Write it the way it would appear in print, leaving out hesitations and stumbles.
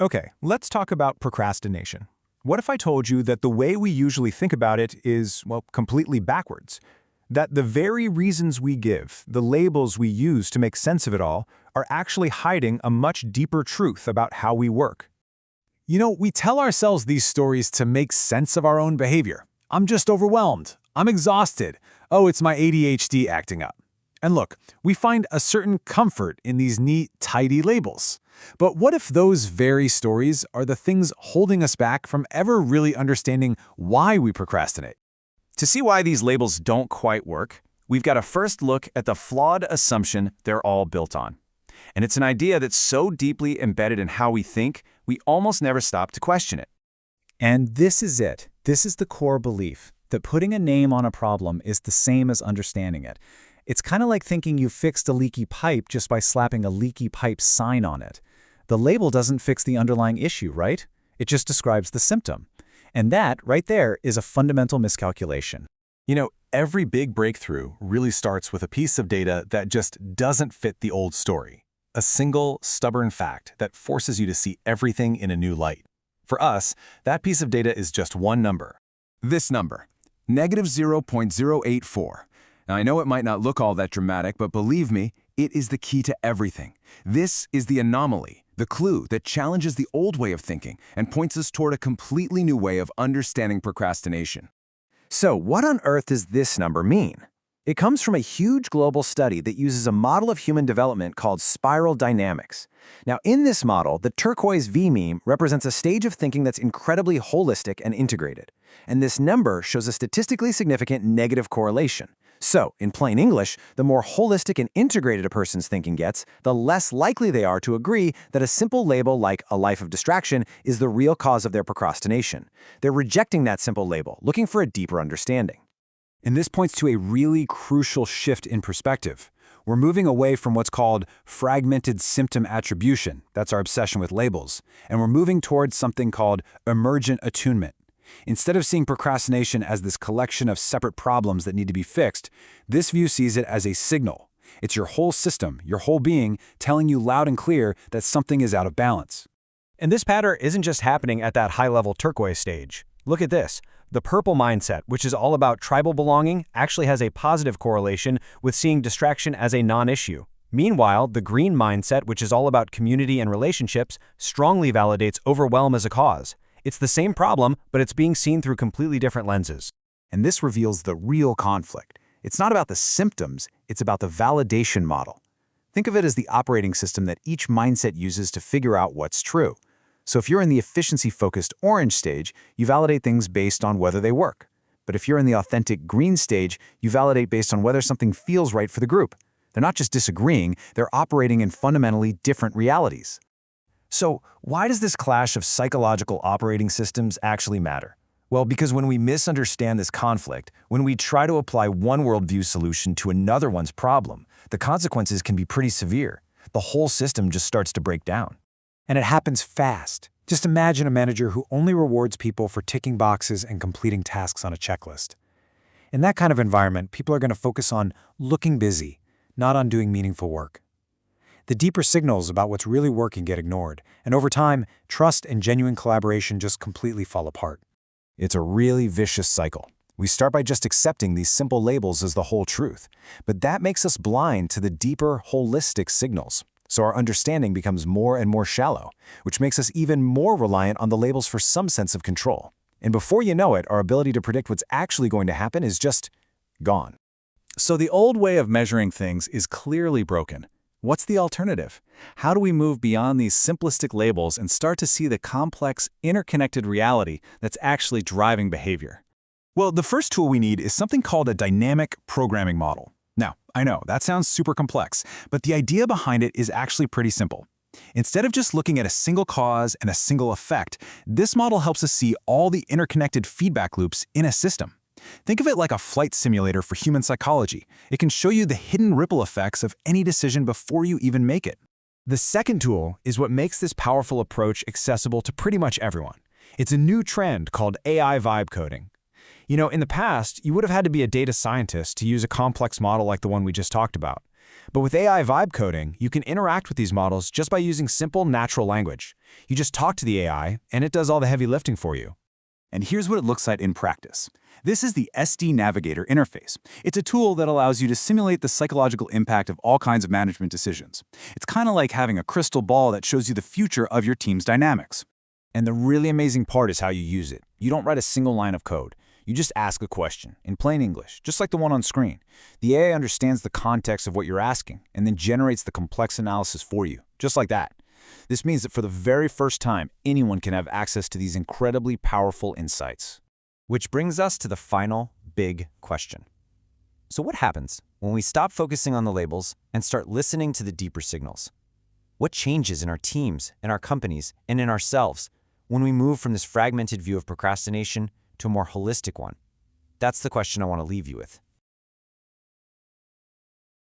Okay, let's talk about procrastination. What if I told you that the way we usually think about it is, well, completely backwards? That the very reasons we give, the labels we use to make sense of it all, are actually hiding a much deeper truth about how we work. We tell ourselves these stories to make sense of our own behavior. I'm just overwhelmed. I'm exhausted. Oh, it's my ADHD acting up. And look, we find a certain comfort in these neat, tidy labels. But what if those very stories are the things holding us back from ever really understanding why we procrastinate? To see why these labels don't quite work, we've got to first look at the flawed assumption they're all built on. And it's an idea that's so deeply embedded in how we think, we almost never stop to question it. And this is it. This is the core belief, that putting a name on a problem is the same as understanding it. It's kind of like thinking you fixed a leaky pipe just by slapping a leaky pipe sign on it. The label doesn't fix the underlying issue, right? It just describes the symptom. And that, right there, is a fundamental miscalculation. Every big breakthrough really starts with a piece of data that just doesn't fit the old story. A single, stubborn fact that forces you to see everything in a new light. For us, that piece of data is just one number. This number, -0.084. Now, I know it might not look all that dramatic, but believe me, it is the key to everything. This is the anomaly, the clue that challenges the old way of thinking and points us toward a completely new way of understanding procrastination. So, what on earth does this number mean? It comes from a huge global study that uses a model of human development called spiral dynamics. Now, in this model, the turquoise vMEME represents a stage of thinking that's incredibly holistic and integrated. And this number shows a statistically significant negative correlation. So, in plain English, the more holistic and integrated a person's thinking gets, the less likely they are to agree that a simple label like a life of distraction is the real cause of their procrastination. They're rejecting that simple label, looking for a deeper understanding. And this points to a really crucial shift in perspective. We're moving away from what's called fragmented symptom attribution, that's our obsession with labels, and we're moving towards something called emergent attunement. Instead of seeing procrastination as this collection of separate problems that need to be fixed, this view sees it as a signal. It's your whole system, your whole being, telling you loud and clear that something is out of balance. And this pattern isn't just happening at that high-level turquoise stage. Look at this. The purple mindset, which is all about tribal belonging, actually has a positive correlation with seeing distraction as a non-issue. Meanwhile, the green mindset, which is all about community and relationships, strongly validates overwhelm as a cause. It's the same problem, but it's being seen through completely different lenses. And this reveals the real conflict. It's not about the symptoms, it's about the validation model. Think of it as the operating system that each mindset uses to figure out what's true. So if you're in the efficiency-focused orange stage, you validate things based on whether they work. But if you're in the authentic green stage, you validate based on whether something feels right for the group. They're not just disagreeing, they're operating in fundamentally different realities. So, why does this clash of psychological operating systems actually matter? Well, because when we misunderstand this conflict, when we try to apply one worldview solution to another one's problem, the consequences can be pretty severe. The whole system just starts to break down. And it happens fast. Just imagine a manager who only rewards people for ticking boxes and completing tasks on a checklist. In that kind of environment, people are going to focus on looking busy, not on doing meaningful work. The deeper signals about what's really working get ignored, and over time, trust and genuine collaboration just completely fall apart. It's a really vicious cycle. We start by just accepting these simple labels as the whole truth, but that makes us blind to the deeper, holistic signals. So our understanding becomes more and more shallow, which makes us even more reliant on the labels for some sense of control. And before you know it, our ability to predict what's actually going to happen is just gone. So the old way of measuring things is clearly broken. What's the alternative? How do we move beyond these simplistic labels and start to see the complex, interconnected reality that's actually driving behavior? Well, the first tool we need is something called a dynamic programming model. Now, I know, that sounds super complex, but the idea behind it is actually pretty simple. Instead of just looking at a single cause and a single effect, this model helps us see all the interconnected feedback loops in a system. Think of it like a flight simulator for human psychology. It can show you the hidden ripple effects of any decision before you even make it. The second tool is what makes this powerful approach accessible to pretty much everyone. It's a new trend called AI vibe coding. In the past, you would have had to be a data scientist to use a complex model like the one we just talked about. But with AI vibe coding, you can interact with these models just by using simple natural language. You just talk to the AI, and it does all the heavy lifting for you. And here's what it looks like in practice. This is the SD Navigator interface. It's a tool that allows you to simulate the psychological impact of all kinds of management decisions. It's kind of like having a crystal ball that shows you the future of your team's dynamics. And the really amazing part is how you use it. You don't write a single line of code. You just ask a question, in plain English, just like the one on screen. The AI understands the context of what you're asking, and then generates the complex analysis for you, just like that. This means that for the very first time, anyone can have access to these incredibly powerful insights. Which brings us to the final big question. So what happens when we stop focusing on the labels and start listening to the deeper signals? What changes in our teams, in our companies, and in ourselves when we move from this fragmented view of procrastination to a more holistic one? That's the question I want to leave you with.